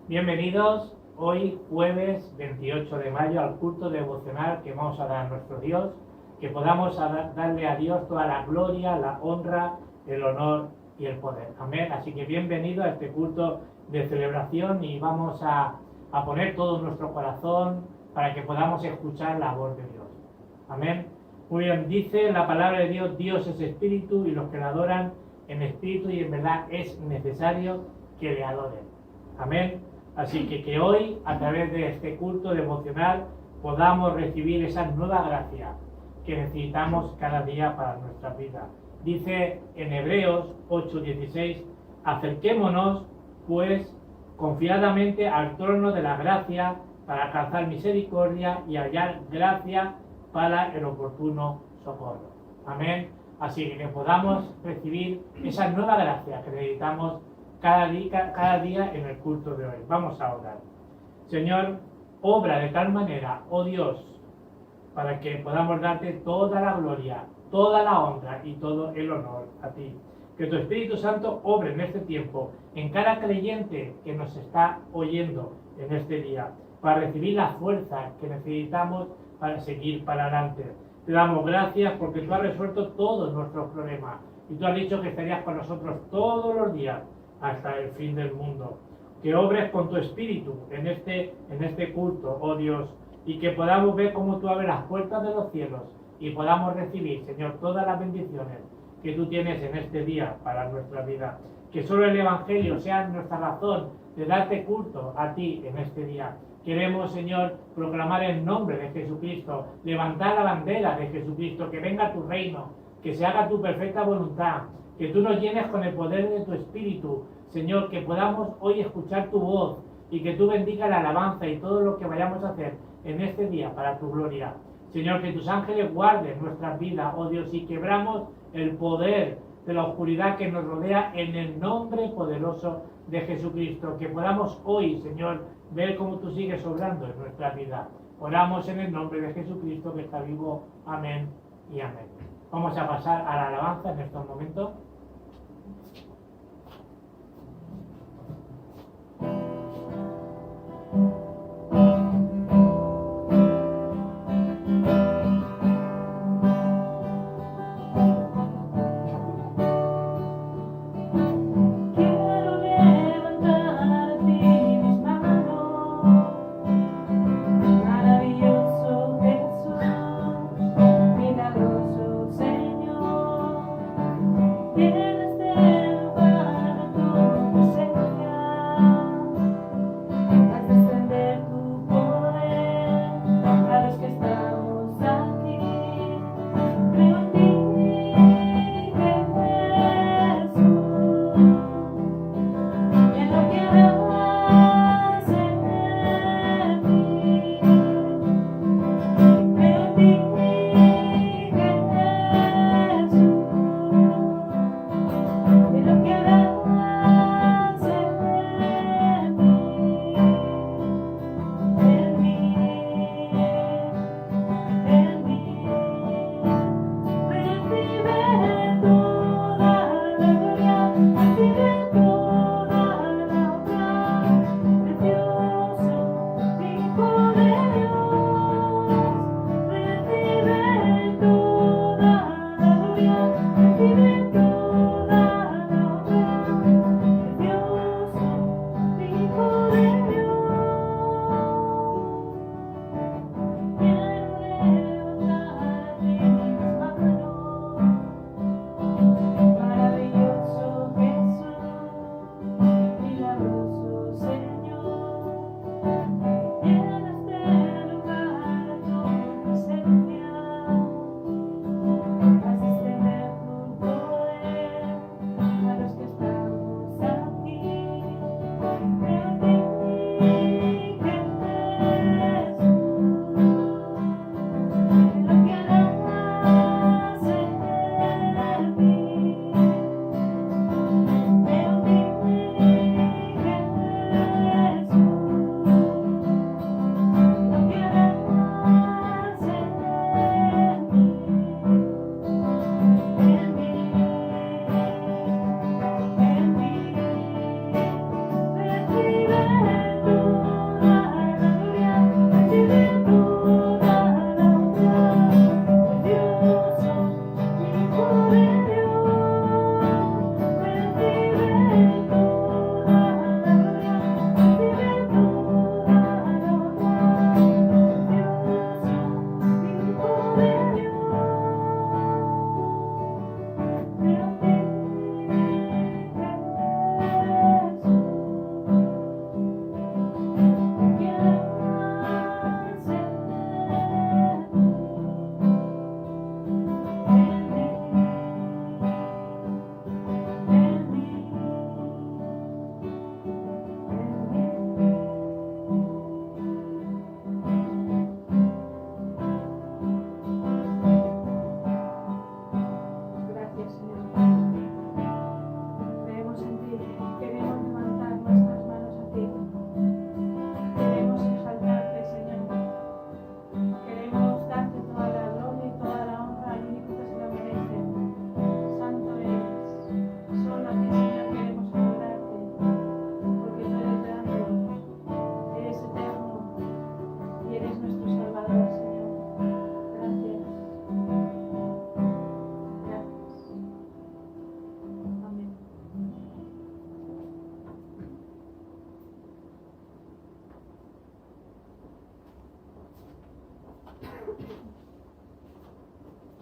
Bienvenidos hoy jueves 28 de mayo al culto devocional que vamos a dar a nuestro Dios, que podamos darle a Dios toda la gloria, la honra, el honor y el poder. Amén. Así que bienvenido a este culto de celebración y vamos a poner todo nuestro corazón para que podamos escuchar la voz de Dios. Amén. Muy bien, dice la palabra de Dios, Dios es espíritu y los que le adoran en espíritu y en verdad es necesario que le adoren. Amén. Así que hoy, a través de este culto devocional, podamos recibir esa nueva gracia que necesitamos cada día para nuestra vida. Dice en Hebreos 8:16, acerquémonos, pues, confiadamente al trono de la gracia para alcanzar misericordia y hallar gracia para el oportuno socorro. Amén. Así que podamos recibir esa nueva gracia que necesitamos cada día en el culto de hoy. Vamos a orar. Señor, obra de tal manera, oh Dios, para que podamos darte toda la gloria, toda la honra y todo el honor a ti. Que tu Espíritu Santo obre en este tiempo, en cada creyente que nos está oyendo en este día, para recibir la fuerza que necesitamos para seguir para adelante. Te damos gracias porque tú has resuelto todos nuestros problemas y tú has dicho que estarías con nosotros todos los días hasta el fin del mundo. Que obres con tu Espíritu en este culto, oh Dios, y que podamos ver cómo tú abres las puertas de los cielos y podamos recibir, Señor, todas las bendiciones que tú tienes en este día para nuestra vida. Que solo el Evangelio sea nuestra razón de darte culto a ti en este día. Queremos, Señor, proclamar el nombre de Jesucristo, levantar la bandera de Jesucristo, que venga tu reino, que se haga tu perfecta voluntad, que tú nos llenes con el poder de tu Espíritu, Señor, que podamos hoy escuchar tu voz y que tú bendigas la alabanza y todo lo que vayamos a hacer en este día para tu gloria. Señor, que tus ángeles guarden nuestras vidas, oh Dios, y quebramos el poder de la oscuridad que nos rodea en el nombre poderoso de Jesucristo. Que podamos hoy, Señor, ver cómo tú sigues obrando en nuestra vida. Oramos en el nombre de Jesucristo que está vivo. Amén y amén. Vamos a pasar a la alabanza en estos momentos. Yeah.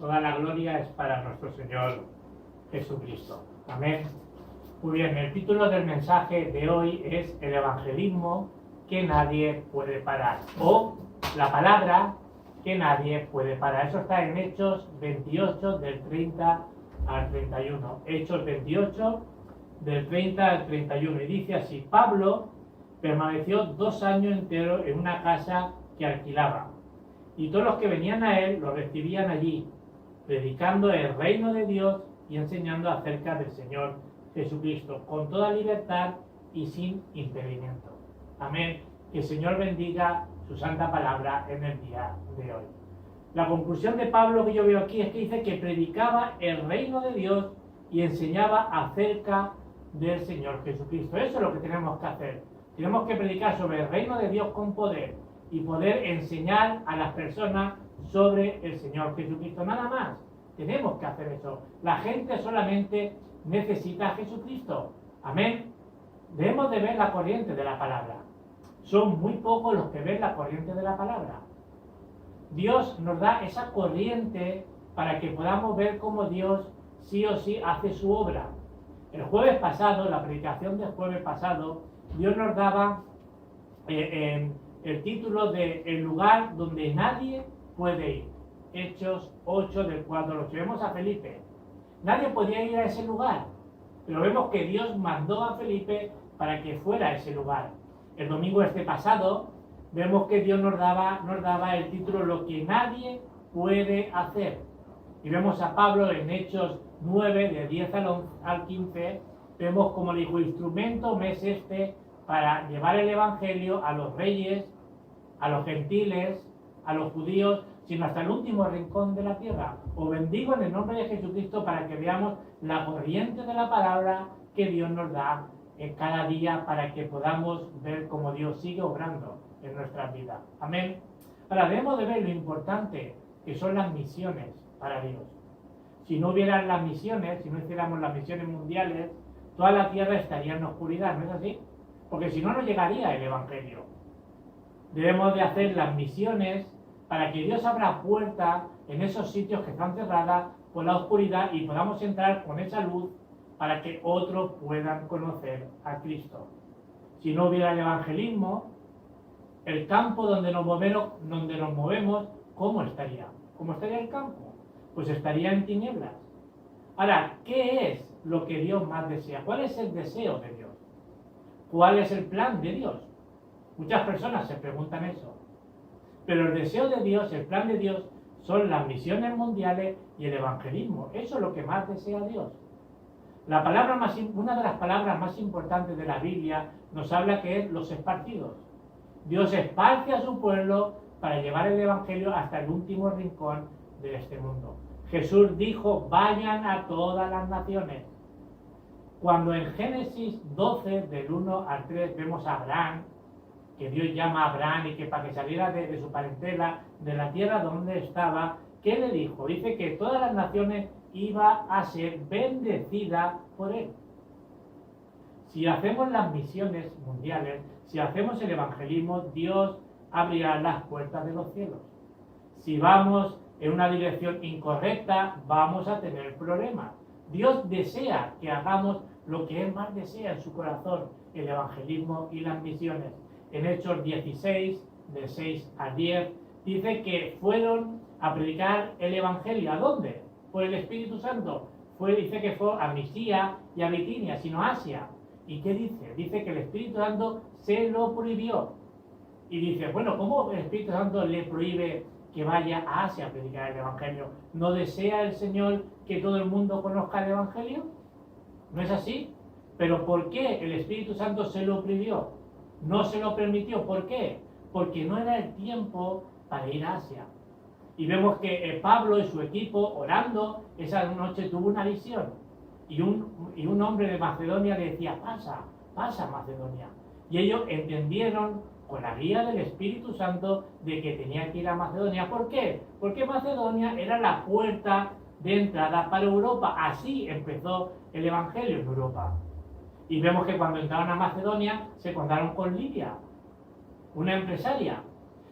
toda la gloria es para nuestro Señor Jesucristo. Amén. Muy bien, el título del mensaje de hoy es el evangelismo que nadie puede parar, o la palabra que nadie puede parar. Eso está en Hechos 28 del 30 al 31. Hechos 28 del 30 al 31. Y dice así: Pablo permaneció 2 años enteros en una casa que alquilaba, y todos los que venían a él lo recibían allí, predicando el reino de Dios y enseñando acerca del Señor Jesucristo, con toda libertad y sin impedimento. Amén. Que el Señor bendiga su santa palabra en el día de hoy. La conclusión de Pablo que yo veo aquí es que dice que predicaba el reino de Dios y enseñaba acerca del Señor Jesucristo. Eso es lo que tenemos que hacer. Tenemos que predicar sobre el reino de Dios con poder y poder enseñar a las personas sobre el Señor Jesucristo. Nada más. Tenemos que hacer eso. La gente solamente necesita a Jesucristo. Amén. Debemos de ver la corriente de la palabra. Son muy pocos los que ven la corriente de la palabra. Dios nos da esa corriente para que podamos ver cómo Dios sí o sí hace su obra. El jueves pasado, la predicación del jueves pasado, Dios nos daba el título de El lugar donde nadie puede ir. Hechos 8 del 4 al 8. Vemos a Felipe. Nadie podía ir a ese lugar, pero vemos que Dios mandó a Felipe para que fuera a ese lugar. El domingo pasado vemos que Dios nos daba el título Lo que nadie puede hacer. Y vemos a Pablo en Hechos 9, de 10 al 15, vemos como le dijo: instrumento me es este para llevar el evangelio a los reyes, a los gentiles, a los judíos, sino hasta el último rincón de la tierra. Os bendigo en el nombre de Jesucristo para que veamos la corriente de la palabra que Dios nos da cada día, para que podamos ver cómo Dios sigue obrando en nuestras vidas. Amén. Ahora debemos de ver lo importante que son las misiones para Dios. Si no hubieran las misiones, si no hiciéramos las misiones mundiales, toda la tierra estaría en oscuridad, ¿no es así? Porque si no, no llegaría el evangelio. Debemos de hacer las misiones para que Dios abra puertas en esos sitios que están cerradas por la oscuridad y podamos entrar con esa luz para que otros puedan conocer a Cristo. Si no hubiera el evangelismo, el campo donde nos movemos, ¿cómo estaría? ¿Cómo estaría el campo? Pues estaría en tinieblas. Ahora, ¿qué es lo que Dios más desea? ¿Cuál es el deseo de Dios? ¿Cuál es el plan de Dios? Muchas personas se preguntan eso. Pero el deseo de Dios, el plan de Dios, son las misiones mundiales y el evangelismo. Eso es lo que más desea Dios. Una de las palabras más importantes de la Biblia nos habla que es los esparcidos. Dios esparce a su pueblo para llevar el evangelio hasta el último rincón de este mundo. Jesús dijo: vayan a todas las naciones. Cuando en Génesis 12, del 1 al 3, vemos a Abraham, que Dios llama a Abraham y que para que saliera de su parentela, de la tierra donde estaba, ¿qué le dijo? Dice que todas las naciones iba a ser bendecida por él. Si hacemos las misiones mundiales, si hacemos el evangelismo, Dios abrirá las puertas de los cielos. Si vamos en una dirección incorrecta, vamos a tener problemas. Dios desea que hagamos lo que Él más desea en su corazón, el evangelismo y las misiones. En Hechos 16, de 6 a 10, dice que fueron a predicar el evangelio. ¿A dónde? Por el Espíritu Santo. Dice que fue a Misia y a Bitinia, sino a Asia. ¿Y qué dice? Dice que el Espíritu Santo se lo prohibió. Y dice, bueno, ¿cómo el Espíritu Santo le prohíbe que vaya a Asia a predicar el evangelio? ¿No desea el Señor que todo el mundo conozca el evangelio? ¿No es así? ¿Pero por qué el Espíritu Santo se lo prohibió? No se lo permitió. ¿Por qué? Porque no era el tiempo para ir a Asia. Y vemos que Pablo y su equipo, orando, esa noche tuvo una visión. Y un hombre de Macedonia le decía, pasa Macedonia. Y ellos entendieron con la guía del Espíritu Santo de que tenían que ir a Macedonia. ¿Por qué? Porque Macedonia era la puerta de entrada para Europa. Así empezó el Evangelio en Europa. Y vemos que cuando entraron a Macedonia se contaron con Lidia, una empresaria.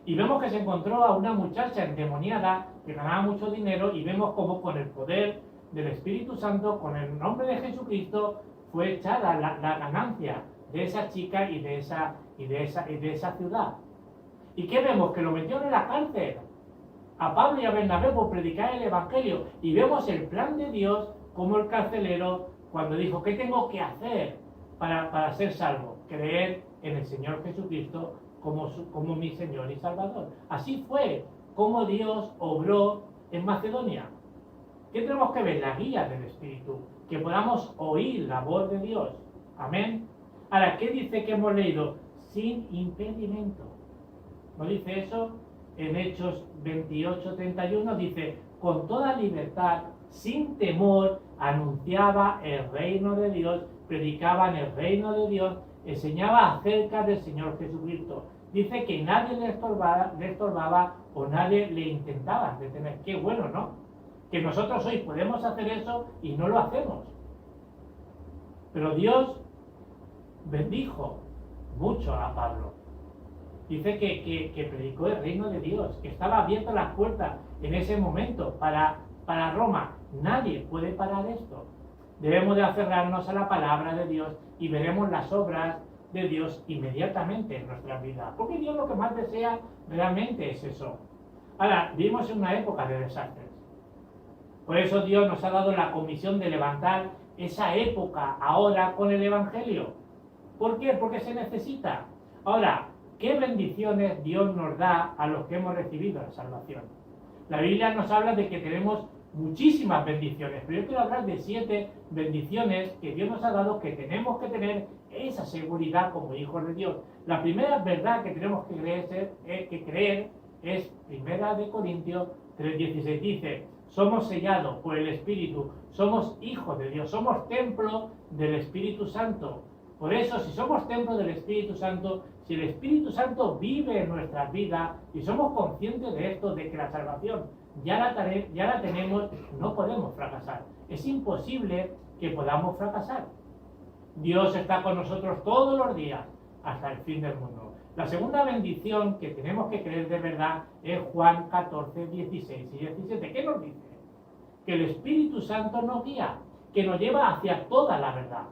Y vemos que se encontró a una muchacha endemoniada que ganaba mucho dinero y vemos cómo con el poder del Espíritu Santo, con el nombre de Jesucristo, fue echada la ganancia de esa chica y de esa ciudad. ¿Y qué vemos? Que lo metieron en la cárcel a Pablo y a Bernabé por predicar el Evangelio. Y vemos el plan de Dios como el carcelero, cuando dijo, ¿qué tengo que hacer para ser salvo? Creer en el Señor Jesucristo como mi Señor y Salvador. Así fue como Dios obró en Macedonia. ¿Qué tenemos que ver? La guía del Espíritu, que podamos oír la voz de Dios. Amén. Ahora, ¿qué dice que hemos leído? Sin impedimento. ¿No dice eso? En Hechos 28:31 dice, con toda libertad, sin temor, anunciaba el reino de Dios, predicaban el reino de Dios, enseñaba acerca del Señor Jesucristo. Dice que nadie le estorbaba o nadie le intentaba detener. Qué bueno, ¿no? Que nosotros hoy podemos hacer eso y no lo hacemos. Pero Dios bendijo mucho a Pablo. Dice que predicó el reino de Dios, que estaba abierta las puertas en ese momento para Roma. Nadie puede parar esto. Debemos de aferrarnos a la palabra de Dios y veremos las obras de Dios inmediatamente en nuestra vida. Porque Dios lo que más desea realmente es eso. Ahora, vivimos en una época de desastres. Por eso Dios nos ha dado la comisión de levantar esa época ahora con el Evangelio. ¿Por qué? Porque se necesita. Ahora, ¿qué bendiciones Dios nos da a los que hemos recibido la salvación? La Biblia nos habla de que tenemos muchísimas bendiciones, pero yo quiero hablar de 7 bendiciones que Dios nos ha dado, que tenemos que tener esa seguridad como hijos de Dios. La primera verdad que tenemos que creer es 1 Corintios 3:16. Dice, somos sellados por el Espíritu, somos hijos de Dios, somos templo del Espíritu Santo. Por eso, si somos templo del Espíritu Santo, si el Espíritu Santo vive en nuestras vidas y somos conscientes de esto, de que la salvación ya la tenemos, no podemos fracasar. Es imposible que podamos fracasar. Dios está con nosotros todos los días hasta el fin del mundo. La segunda bendición que tenemos que creer de verdad es Juan 14:16 y 17. ¿Qué nos dice? Que el Espíritu Santo nos guía, que nos lleva hacia toda la verdad.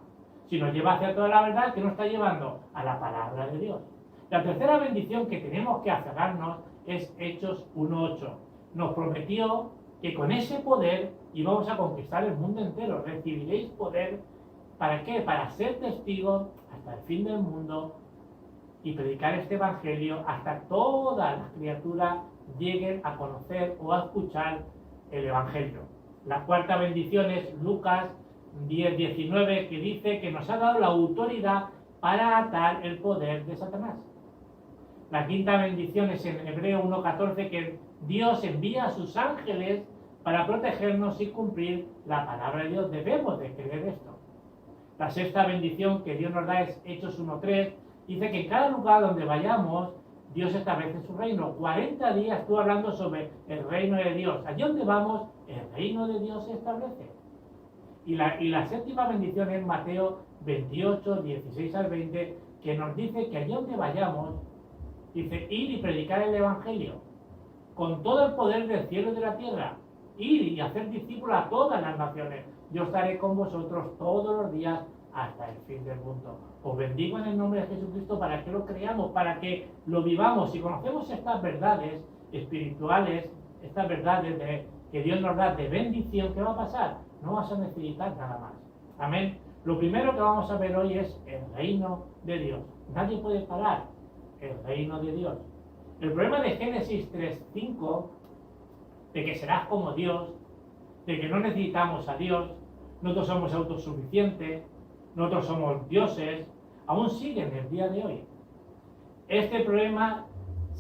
Si nos lleva hacia toda la verdad, ¿qué nos está llevando? A la palabra de Dios. La tercera bendición que tenemos que aferrarnos es Hechos 1:8. Nos prometió que con ese poder íbamos a conquistar el mundo entero. Recibiréis poder. ¿Para qué? Para ser testigos hasta el fin del mundo y predicar este evangelio hasta que todas las criaturas lleguen a conocer o a escuchar el evangelio. La cuarta bendición es Lucas 10:19, que dice que nos ha dado la autoridad para atar el poder de Satanás. La quinta bendición es en Hebreo 1:14, que Dios envía a sus ángeles para protegernos y cumplir la palabra de Dios. Debemos de creer esto. La sexta bendición que Dios nos da es Hechos 1:3. Dice que en cada lugar donde vayamos, Dios establece su reino. 40 días estuvo hablando sobre el reino de Dios. Allí donde vamos, el reino de Dios se establece. Y la séptima bendición es Mateo 28:16 al 20, que nos dice que allí donde vayamos, dice, ir y predicar el evangelio con todo el poder del cielo y de la tierra. Ir y hacer discípulos a todas las naciones. Yo estaré con vosotros todos los días hasta el fin del mundo. Os bendigo en el nombre de Jesucristo para que lo creamos, para que lo vivamos. Si conocemos estas verdades espirituales, estas verdades que Dios nos da de bendición, ¿qué va a pasar? No vas a necesitar nada más. Amén. Lo primero que vamos a ver hoy es el reino de Dios. Nadie puede parar el reino de Dios. El problema de Génesis 3:5, de que serás como Dios, de que no necesitamos a Dios, nosotros somos autosuficientes, nosotros somos dioses, aún sigue en el día de hoy. Este problema,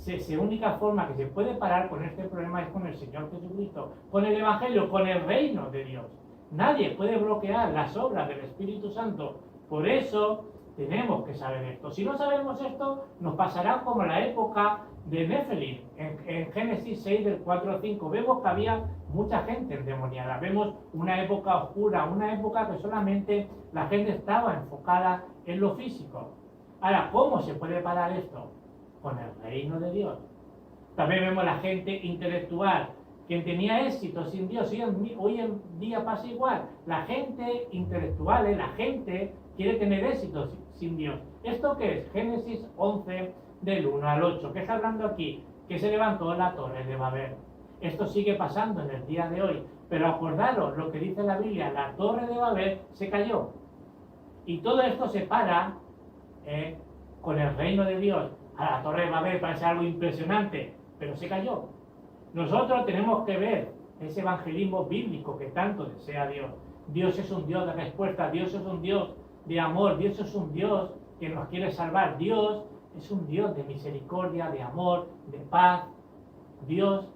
la única forma que se puede parar con este problema es con el Señor Jesucristo, con el Evangelio, con el reino de Dios. Nadie puede bloquear las obras del Espíritu Santo. Por eso tenemos que saber esto. Si no sabemos esto, nos pasará como la época de Nefelim, en Génesis 6, del 4 al 5. Vemos que había mucha gente endemoniada. Vemos una época oscura, una época que solamente la gente estaba enfocada en lo físico. Ahora, ¿cómo se puede parar esto? Con el reino de Dios. También vemos la gente intelectual, que tenía éxito sin Dios. Hoy en día pasa igual. La gente intelectual, la gente quiere tener éxito sin Dios. ¿Esto qué es? Génesis 11, del 1 al 8. ¿Qué está hablando aquí? Que se levantó la torre de Babel. Esto sigue pasando en el día de hoy. Pero acordaros lo que dice la Biblia, la torre de Babel se cayó. Y todo esto se para con el reino de Dios. A la torre de Babel parece algo impresionante, pero se cayó. Nosotros tenemos que ver ese evangelismo bíblico que tanto desea Dios. Dios es un Dios de respuesta, Dios es un Dios de amor, Dios es un Dios que nos quiere salvar. Dios es un Dios de misericordia, de amor, de paz. Dios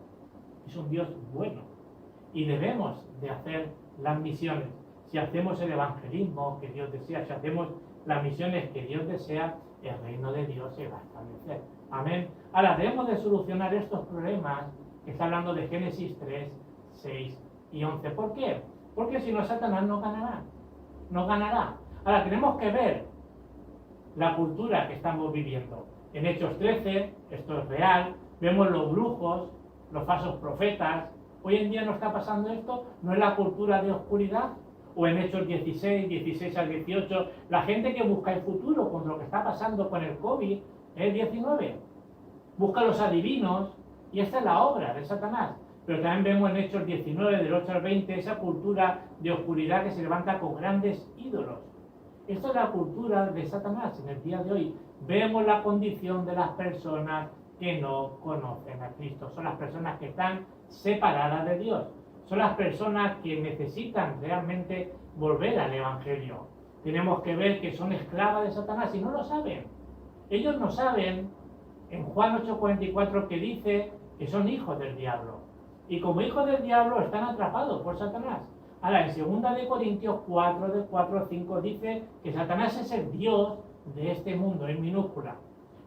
es un Dios bueno. Y debemos de hacer las misiones. Si hacemos el evangelismo que Dios desea, si hacemos las misiones que Dios desea, el reino de Dios se va a establecer. Amén. Ahora, debemos de solucionar estos problemas que está hablando de Génesis 3, 6 y 11. ¿Por qué? Porque si no, Satanás no ganará. No ganará. Ahora, tenemos que ver la cultura que estamos viviendo. En Hechos 13, esto es real, vemos los brujos, los falsos profetas. Hoy en día no está pasando esto, no es la cultura de oscuridad. O en Hechos 16, 16 al 18, la gente que busca el futuro con lo que está pasando con el COVID-19. Busca los adivinos, y esta es la obra de Satanás. Pero también vemos en Hechos 19, del 8 al 20, esa cultura de oscuridad que se levanta con grandes ídolos. Esta es la cultura de Satanás en el día de hoy. Vemos la condición de las personas que no conocen a Cristo. Son las personas que están separadas de Dios. Son las personas que necesitan realmente volver al Evangelio. Tenemos que ver que son esclavas de Satanás y no lo saben. Ellos no saben, en Juan 8:44, que dice que son hijos del diablo. Y como hijos del diablo están atrapados por Satanás. Ahora, en 2 de Corintios 4, del 4 al 5, dice que Satanás es el Dios de este mundo, en minúscula.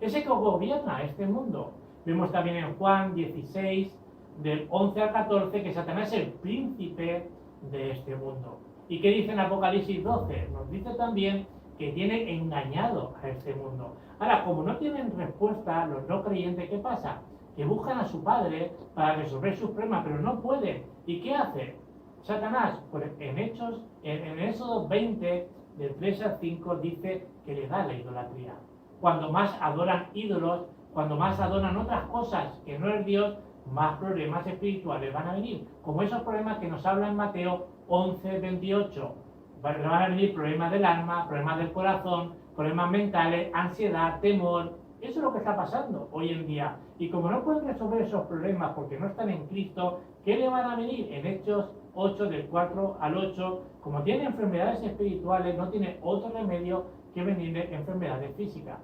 Ese que gobierna este mundo. Vemos también en Juan 16, del 11 al 14, que Satanás es el príncipe de este mundo. ¿Y qué dice en Apocalipsis 12? Nos dice también que tiene engañado a este mundo. Ahora, como no tienen respuesta los no creyentes, ¿qué pasa? Que buscan a su padre para resolver sus problemas, pero no pueden. ¿Y qué hace Satanás? Pues en Éxodo 20, del 3 al 5, dice que le da la idolatría. Cuando más adoran ídolos, cuando más adoran otras cosas que no es Dios, más problemas espirituales van a venir. Como esos problemas que nos habla en Mateo 11, 28. Van a venir problemas del alma, problemas del corazón, problemas mentales, ansiedad, temor. Eso es lo que está pasando hoy en día. Y como no pueden resolver esos problemas porque no están en Cristo, ¿qué le van a venir? En Hechos 8, del 4 al 8, como tiene enfermedades espirituales, no tiene otro remedio que venirle enfermedades físicas.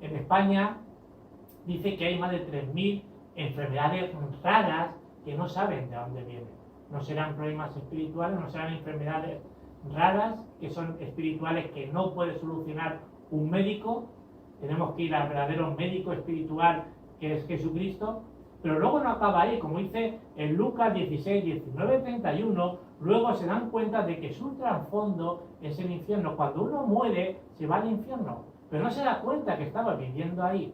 En España dice que hay más de 3.000 enfermedades raras que no saben de dónde vienen. No serán problemas espirituales, no serán enfermedades raras que son espirituales que no puede solucionar un médico. Tenemos que ir al verdadero médico espiritual que es Jesucristo. Pero luego no acaba ahí, como dice en Lucas 16, 19, 31, luego se dan cuenta de que su trasfondo es el infierno. Cuando uno muere, se va al infierno, pero no se da cuenta que estaba viviendo ahí.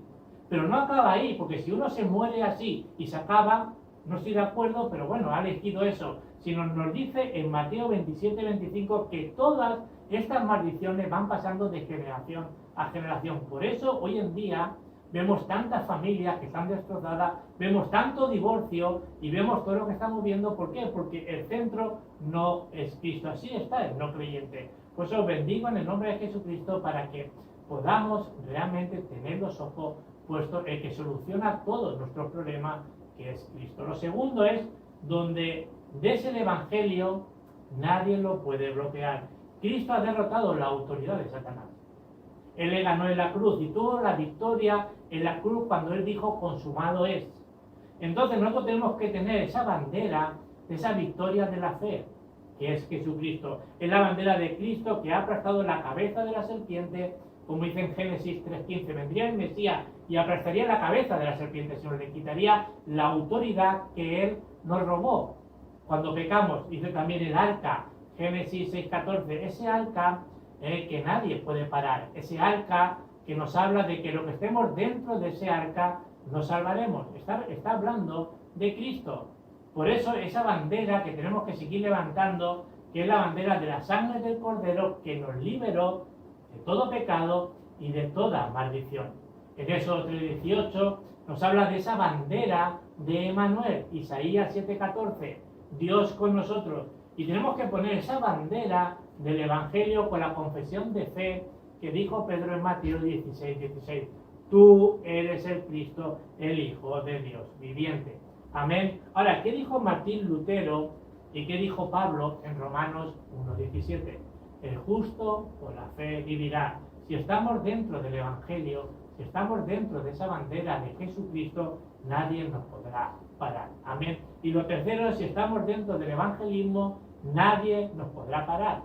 Pero no acaba ahí, porque si uno se muere así y se acaba, no estoy de acuerdo, pero bueno, ha elegido eso. Sino nos dice en Mateo 27, 25 que todas estas maldiciones van pasando de generación a generación. Por eso hoy en día vemos tantas familias que están destrozadas, vemos tanto divorcio y vemos todo lo que estamos viendo. ¿Por qué? Porque el centro no es Cristo. Así está el no creyente. Pues os bendigo en el nombre de Jesucristo para que podamos realmente tener los ojos puestos en que soluciona todos nuestros problemas, que es Cristo. Lo segundo es donde des el Evangelio, nadie lo puede bloquear. Cristo ha derrotado la autoridad de Satanás. Él le ganó en la cruz y tuvo la victoria en la cruz cuando Él dijo consumado es. Entonces nosotros tenemos que tener esa bandera de esa victoria de la fe, que es Jesucristo. Es la bandera de Cristo que ha aplastado la cabeza de la serpiente, como dice en Génesis 3:15. Vendría el Mesías y aplastaría la cabeza de la serpiente, sino le quitaría la autoridad que Él nos robó cuando pecamos. Dice también el arca, Génesis 6:14, ese arca que nadie puede parar, ese arca que nos habla de que lo que estemos dentro de ese arca nos salvaremos. Está hablando de Cristo. Por eso esa bandera que tenemos que seguir levantando, que es la bandera de la sangre del Cordero que nos liberó de todo pecado y de toda maldición. En Éxodo 3:18 nos habla de esa bandera de Emmanuel, Isaías 7:14, Dios con nosotros. Y tenemos que poner esa bandera del Evangelio con la confesión de fe que dijo Pedro en Mateo 16:16. Tú eres el Cristo, el Hijo de Dios viviente. Amén. Ahora, ¿qué dijo Martín Lutero y qué dijo Pablo en Romanos 1:17? El justo por la fe vivirá. Si estamos dentro del Evangelio, si estamos dentro de esa bandera de Jesucristo, nadie nos podrá parar. Amén. Y lo tercero, si estamos dentro del evangelismo, nadie nos podrá parar.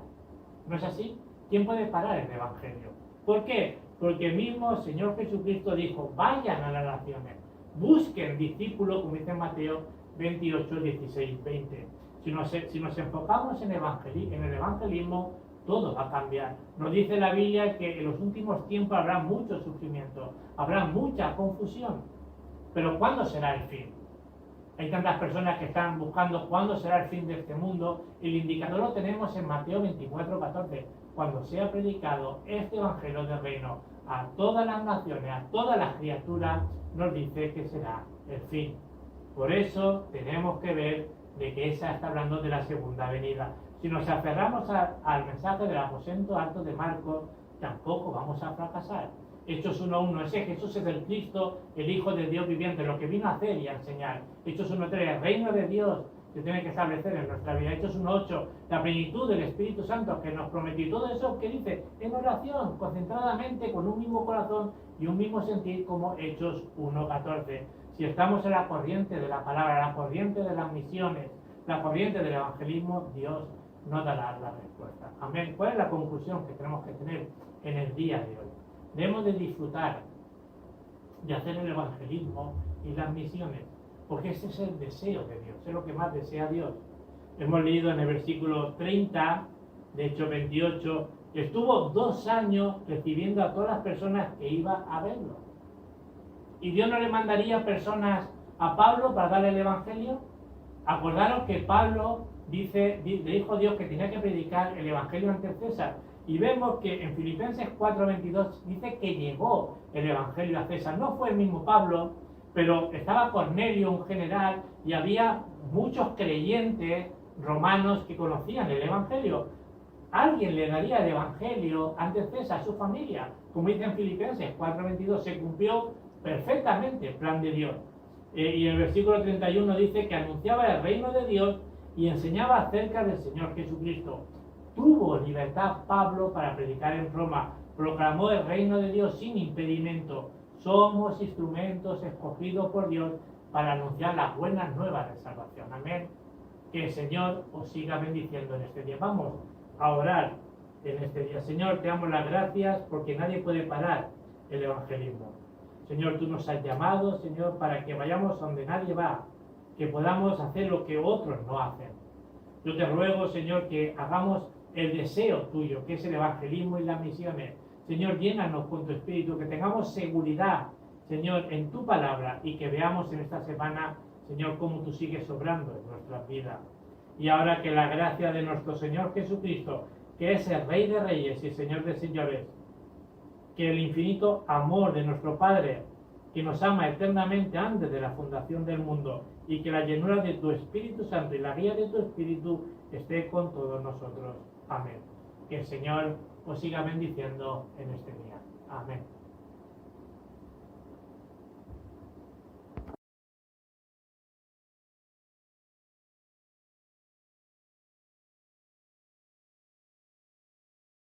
¿No es así? ¿Quién puede parar el evangelio? ¿Por qué? Porque el mismo Señor Jesucristo dijo, vayan a las naciones, busquen discípulos, como dice en Mateo 28, 16, 20. Si nos enfocamos en el evangelismo, todo va a cambiar. Nos dice la Biblia que en los últimos tiempos habrá mucho sufrimiento, habrá mucha confusión. Pero ¿cuándo será el fin? Hay tantas personas que están buscando cuándo será el fin de este mundo. El indicador lo tenemos en Mateo 24, 14. Cuando sea predicado este evangelio del reino a todas las naciones, a todas las criaturas, nos dice que será el fin. Por eso tenemos que ver de que esa está hablando de la segunda venida. Si nos aferramos al mensaje del aposento alto de Marcos, tampoco vamos a fracasar. Hechos 1:1, ese Jesús es el Cristo, el Hijo de Dios viviente, lo que vino a hacer y a enseñar. Hechos 1:3, el reino de Dios se tiene que establecer en nuestra vida. Hechos 1:8, la plenitud del Espíritu Santo que nos prometió. Todo eso que dice en oración, concentradamente, con un mismo corazón y un mismo sentir, como Hechos 1:14. Si estamos en la corriente de la palabra, la corriente de las misiones, la corriente del evangelismo, Dios nos dará la respuesta. Amén. ¿Cuál es la conclusión que tenemos que tener en el día de hoy? Debemos de disfrutar de hacer el evangelismo y las misiones, porque ese es el deseo de Dios, es lo que más desea Dios. Hemos leído en el versículo 30, de Hechos 28, que estuvo 2 años recibiendo a todas las personas que iba a verlo. ¿Y Dios no le mandaría personas a Pablo para darle el evangelio? Acordaros que Pablo le dijo a Dios que tenía que predicar el evangelio ante César. Y vemos que en Filipenses 4:22 dice que llegó el evangelio a César. No fue el mismo Pablo, pero estaba Cornelio, un general, y había muchos creyentes romanos que conocían el evangelio. Alguien le daría el evangelio ante César, a su familia. Como dice en Filipenses 4:22, se cumplió perfectamente el plan de Dios. Y el versículo 31 dice que anunciaba el reino de Dios y enseñaba acerca del Señor Jesucristo. Tuvo libertad Pablo para predicar en Roma, proclamó el reino de Dios sin impedimento. Somos instrumentos escogidos por Dios para anunciar las buenas nuevas de salvación. Amén. Que el Señor os siga bendiciendo en este día. Vamos a orar en este día. Señor, te damos las gracias porque nadie puede parar el evangelismo. Señor, tú nos has llamado, Señor, para que vayamos donde nadie va, que podamos hacer lo que otros no hacen. Yo te ruego, Señor, que hagamos el deseo tuyo, que es el evangelismo y las misiones. Señor, llénanos con tu espíritu, que tengamos seguridad, Señor, en tu palabra y que veamos en esta semana, Señor, cómo tú sigues obrando en nuestras vidas. Y ahora que la gracia de nuestro Señor Jesucristo, que es el Rey de Reyes y Señor de Señores, que el infinito amor de nuestro Padre, que nos ama eternamente antes de la fundación del mundo, y que la llenura de tu Espíritu Santo y la guía de tu Espíritu esté con todos nosotros. Amén. Que el Señor os siga bendiciendo en este día. Amén.